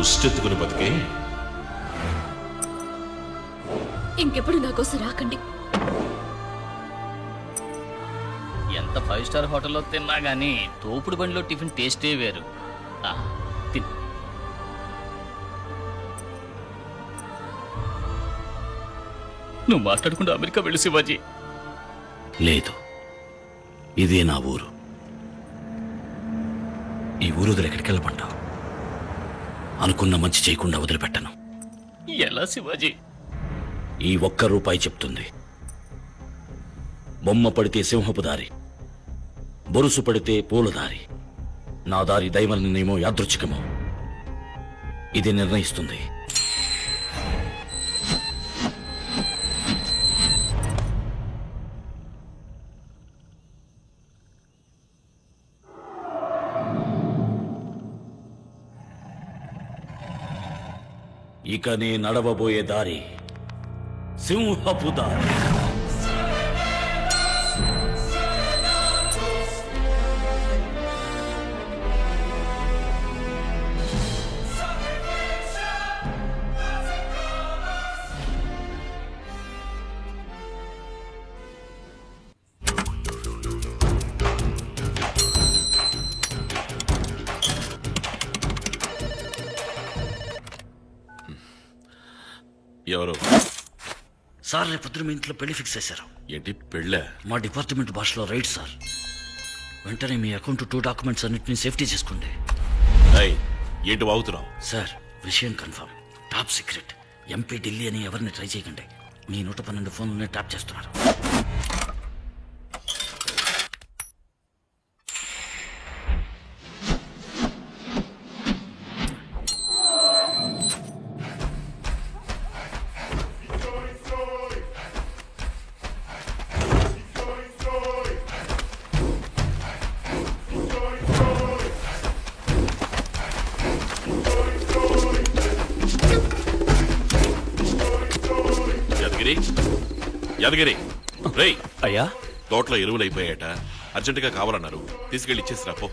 ముష్టెత్తుకుని బతికే. ఇంకెప్పుడు నా కోసం రాకండి. ఎంత 5 స్టార్ హోటల్లో తిన్నా గానీ తోపుడు బండిలో టిఫిన్ టేస్టే వేరు. తిన్. నువ్వు మాట్లాడకుండా అమెరికా వెళ్ళి శివాజీ. లేదు, ఇదే నా ఊరు. ఈ ఊరు వదిలి ఎక్కడికి వెళ్ళమంటావు? అనుకున్న మంచి చేయకుండా వదిలిపెట్టను. ఎలా శివాజీ? ఈ ₹1 చెప్తుంది. బొమ్మ పడితే సింహపు దారి, బొరుసు పడితే పూలదారి. నా దారి దైవ నిర్ణయమో యాదృచ్ఛికమో ఇది నిర్ణయిస్తుంది. ఇక నే నడవబోయే దారి సింహపు దారి. ఎవరు సార్, రేపొద్దున మీ ఇంట్లో పెళ్లి ఫిక్స్ చేశారు. ఏంటి పెళ్ళా? మా డిపార్ట్మెంట్ భాషలో రైట్ సార్. వెంటనే మీ అకౌంట్ 2 డాక్యుమెంట్స్ అన్నిటిని సేఫ్టీ చేసుకోండి. ఏంటి వాగుతున్నావు? సార్, విషయం confirm, top secret. MP Delhi అని ఎవరిని ట్రై చేయకండి. మీ 112 ఫోన్లనే ట్యాప్ చేస్తున్నారు. యాదగిరి, రేయ్ అయ్యా, తోటలో ఎరువులు అయిపోయాట, అర్జెంటుగా కావాలన్నారు. తీసుకెళ్ళి ఇచ్చేసిరా పో.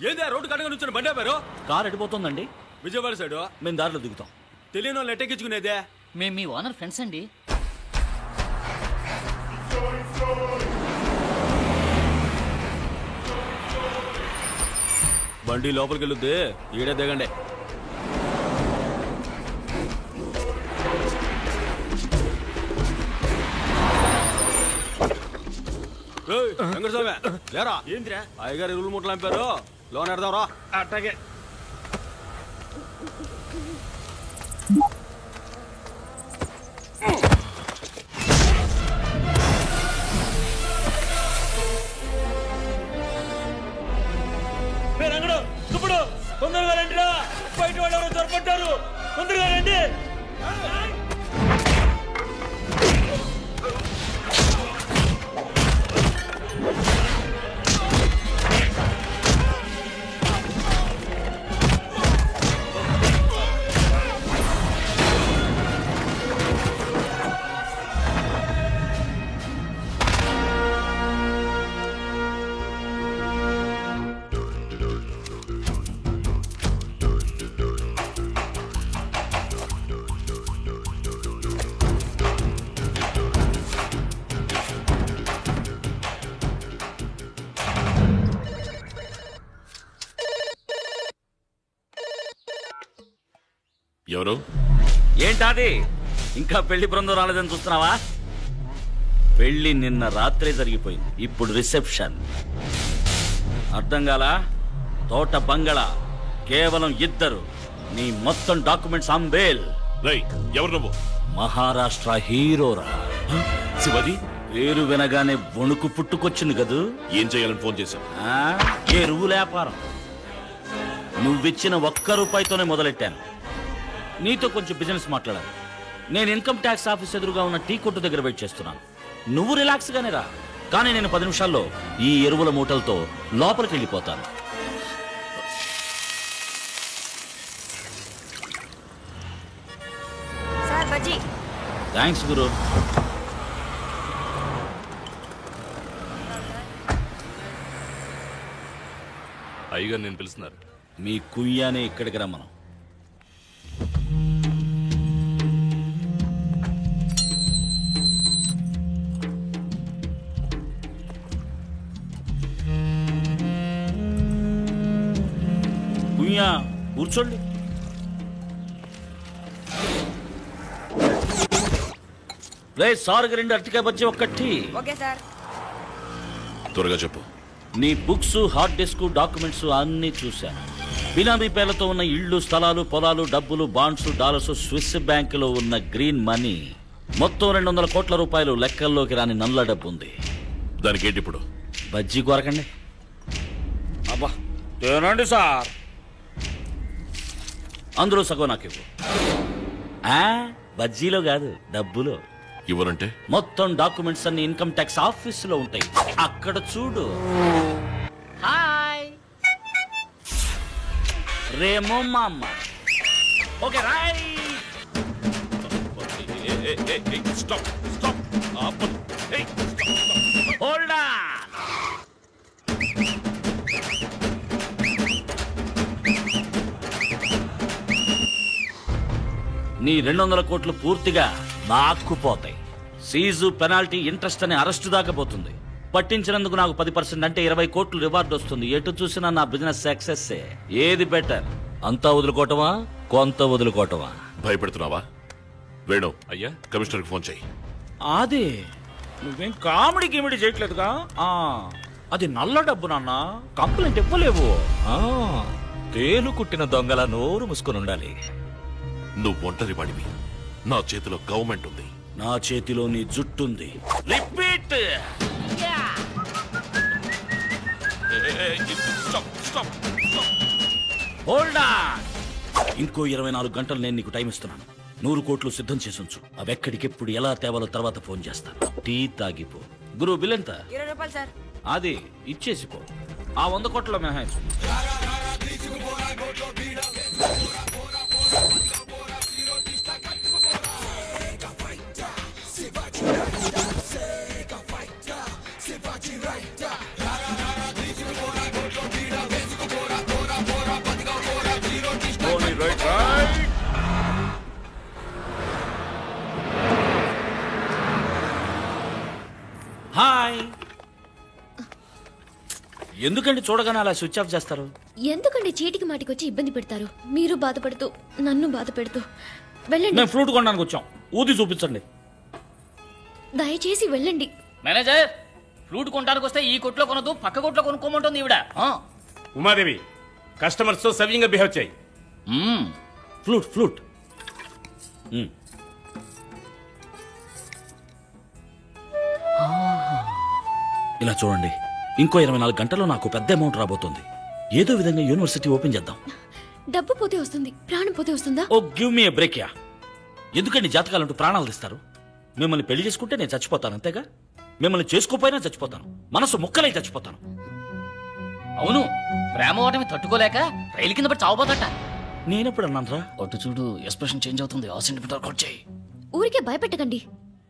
ఏంది ఆ రోడ్డు కడగా నుంచి బండి ఆపారు? కార్ ఎడిపోతుందండి. విజయవాడ సైడ్ మేము దారిలో దిగుతాం. తెలియని వాళ్ళు ఎట్టెక్కించుకునేదే. మేము మీ ఓనర్ ఫ్రెండ్స్ అండి. బండి లోపలికి వెళ్ళొద్ది, ఈడే దిగండి. వెంకటస్వామి లేరా? ఏంద్రా అయ్యగారు ఇరువులు ముట్టలు అంపారు, లోన్ ఎడదాం రా. అట్టాగే. ఇప్పుడు తొందరగా రండిరా, బయట వాళ్ళు ఎవరో దొరపడ్డారు, తొందరగా రండి. ఎవరు? ఏంటాది, ఇంకా పెళ్లి బృందం రాలేదని చూస్తున్నావా? పెళ్లి నిన్న రాత్రే జరిగిపోయింది, ఇప్పుడు రిసెప్షన్. అర్థం కాలా? తోట బంగళా, కేవలం 2. నీ మొత్తం డాక్యుమెంట్స్ అంబేల్. ఎవరు నువ్వు? మహారాష్ట్ర హీరోరా. శివాజీ పేరు వినగానే వణుకు పుట్టుకొచ్చింది కదూ. ఏం చేయాలని ఫోన్ చేశావు? ఎరువు వ్యాపారం. నువ్విచ్చిన ₹1తోనే మొదలెట్టాను. నీతో కొంచెం బిజినెస్ మాట్లాడాలి. నేను ఇన్కమ్ ట్యాక్స్ ఆఫీస్ ఎదురుగా ఉన్న టీ కొట్టు దగ్గర వెయిట్ చేస్తున్నాను. నువ్వు రిలాక్స్ గానే రా, కానీ నేను 10 నిమిషాల్లో ఈ ఎరువుల మూటలతో లోపలికి వెళ్ళిపోతాను. థ్యాంక్స్ గురు. అయ్యగారు నేను పిలుస్తున్నారు. మీ కుయ్యానే ఇక్కడికి రమ్మను. కుయ్యా కూర్చోండి. రే సార్కి 2 అరటికాయ బజ్జీ ఒక్కటి. Okay sir. త్వరగా చెప్పు. నీ బుక్స్, హార్డ్ డిస్క్, డాక్యుమెంట్స్ అన్నీ చూశాను. బినామీ పేర్లతో ఉన్న ఇళ్ళు, స్థలాలు, పొలాలు, డబ్బులు, బాండ్స్, డాలర్స్, స్విస్ బ్యాంకులో ఉన్న గ్రీన్ మనీ మొత్తం 200 కోట్ల రూపాయలు లెక్కల్లోకి రాని నల్ల డబ్బు ఉంది. దానికి ఏంటి ఇప్పుడు? బజ్జీ కొరకండి. అబ్బా తినండి సార్. అందులో సగం నాకు ఇవ్వు. బజ్జీలో కాదు, డబ్బులో. ఇవ్వనంటే? మొత్తం డాక్యుమెంట్స్ అన్ని ఇన్కమ్ ట్యాక్స్ ఆఫీసులో ఉంటాయి, అక్కడ చూడు. హాయ్ రేమో మా అమ్మ. Okay Rai. Stop stop. Hold on. నీ 200 కోట్లు పూర్తిగా నాక్కుపోతాయి. సీజు, పెనాల్టీ, ఇంట్రెస్ట్ అనే అరెస్టు దాకా పోతుంది. పట్టించినందుకు నాకు 10% అంటే 20 కోట్లు రివార్డ్ వస్తుంది. ఎటు చూసినా నా బిజినెస్ సక్సెస్. ఏది బెటర్? అంతా వదులుకోవటమా, కొంత వదులుకోవటమా? భయపెడుతున్నావా? వేణు, అయ్యా కమిషనర్కి ఫోన్ చేయి. అది నువ్వేం కామెడీ గిమిడి చేయట్లేదుగా? అది నల్ల డబ్బు నాన్న, కంప్లైంట్ ఇవ్వలేవు. తేలు కుట్టిన దొంగల నోరు మూసుకొని ఉండాలి. నువ్వు ఒంటరి వాడివి. నా చేతిలో గవర్నమెంట్ ఉంది. నా చేతిలో నీ జుట్టుంది. రిపీట్. Hold on. ఇంకో 24 గంటలు నేను నీకు టైం ఇస్తున్నాను. 100 కోట్లు సిద్ధం చేసి ఉంచు. అవి ఎక్కడికెప్పుడు ఎలా తేవాలో తర్వాత ఫోన్ చేస్తాను. టీ తాగిపో. గురు బిల్ ఎంత? 20 రూపాయలు సార్. అది ఇచ్చేసిపో. ఆ 100 కోట్ల మినహాయించు. హాయ్. ఎందుకండి చూడగానే అలా స్విచ్ ఆఫ్ చేస్తారు? ఎందుకండి చీటికి మాటికి వచ్చి ఇబ్బంది పెడతారు? మీరు బాధపడుతూ నన్ను బాధ పెడుతూ. వెళ్ళండి. మేము ఫ్రూట్ కొనడానికి వచ్చాం. ఊది చూపించండి. దయచేసి వెళ్ళండి. మేనేజర్, ఫ్లూట్ కొనడానికి వస్తే ఈ కొట్లో కొనదు, పక్క కొట్లో కొనుక్కోమంటుంది ఈవిడ. ఉమాదేవి, కస్టమర్స్ తో సవ్యంగా బిహేవ్ చేయి. Flute flute. ఇలా చూడండి, ఇంకో 24 గంటల్లో నాకు పెద్ద అమౌంట్ రాబోతుంది. ఏదో విధంగా యూనివర్సిటీ ఓపెన్ చేద్దాం. డబ్బు పోతే వస్తుంది, ప్రాణం పోతే వస్తుందా? Oh give me a break యా. ఎందుకండి జాతకాలంటూ ప్రాణాలు తీస్తారు? మిమ్మల్ని పెళ్లి చేసుకుంటే నేను చచ్చిపోతాను, అంతేగా? మిమ్మల్ని చేసుకోపోయినా చచ్చిపోతాను, మనసు ముక్కలై చచ్చిపోతాను. అవును, ప్రేమ ఓటమి తట్టుకోలేక రైలు కింద పడి చావబోతట. నేనెప్పుడు అన్నానరా? అటు చూడు, ఎక్స్ప్రెషన్ చేంజ్ అవుతుంది. ఆ సెంటిమీటర్ కట్ చేయి. ఊరికే భయపెట్టకండి,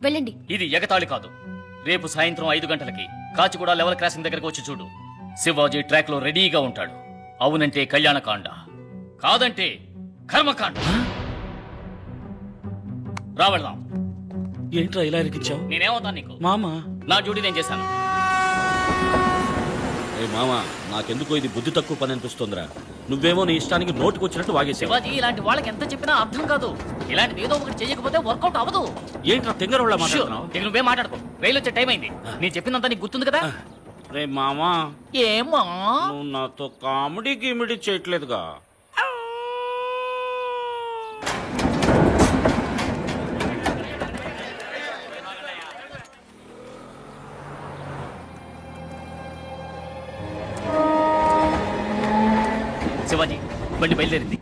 వెళ్ళండి. ఇది ఎగతాళి కాదు. రేపు సాయంత్రం 5 గంటలకి కాచిగూడ లెవెల్ క్రాసింగ్ దగ్గరకు వచ్చి చూడు. శివాజీ ట్రాక్ లో రెడీగా ఉంటాడు. అవునంటే కళ్యాణకాండ, కాదంటే కర్మకాండ. రావెళ్దాం. ఏంట్రా ఇలా ఇరికిచ్చావు? నేనేమవుతాను నీకు? మామా, నా డ్యూటీ నేను చేశాను. ఏ మామా, నాకెందుకో ఇది బుద్ధి తక్కువ పని అనిపిస్తుందిరా. నువ్వేమో నీ ఇష్టానికి నోటుకు వచ్చినట్టు వాగేసావు. శివాజీ, ఇలాంటి వాళ్ళకి ఎంత చెప్పినా అర్థం కాదు. ఇలాంటిది ఏదో ఒకటి చేయకపోతే వర్కౌట్ అవ్వదు. ఏంట్రా తెంగరోళ్ళ మాట్లాడుతున్నావు? ఇక నువ్వే మాట్లాడుకో. రైలు వచ్చే టైం అయింది. నేను చెప్పిందంతా నీకు గుర్తుంది కదా? రే మామా, ఏమా నువ్వు నాతో కామెడీ గిమిడీ చేయట్లేదుగా? శివాజీ, బండి బయలుదేరింది.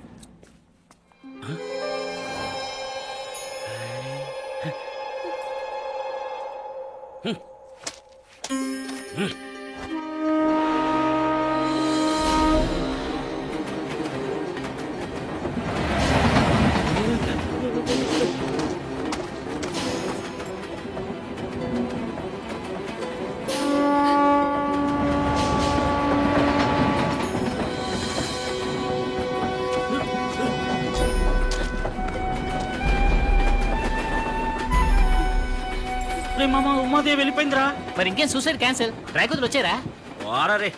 మామ ఉమాదేవి వెళ్ళిపోయిందిరా. మరి ఇంకేం సూసైడ్ క్యాన్సిల్. రైతులు వచ్చారా? వారే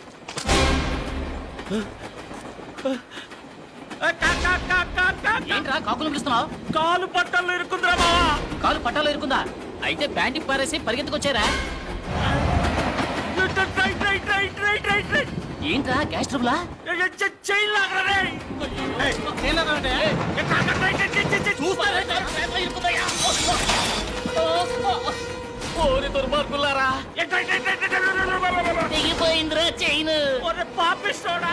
ఏంట్రా కాకులు పిలుస్తున్నావు? కాలు పట్టల్లో ఇరుకుందిరా మావా. కాలు పట్టాలో ఇరుకుందా? అయితే ప్యాంట్ పారేసి పరిగెత్తుకొచ్చారా? ఏంట్రా గ్యాస్ ట్రబులా? దుర్మార్గులారా, తెగిపోయిందిరా చైన్. పాపిస్తోడా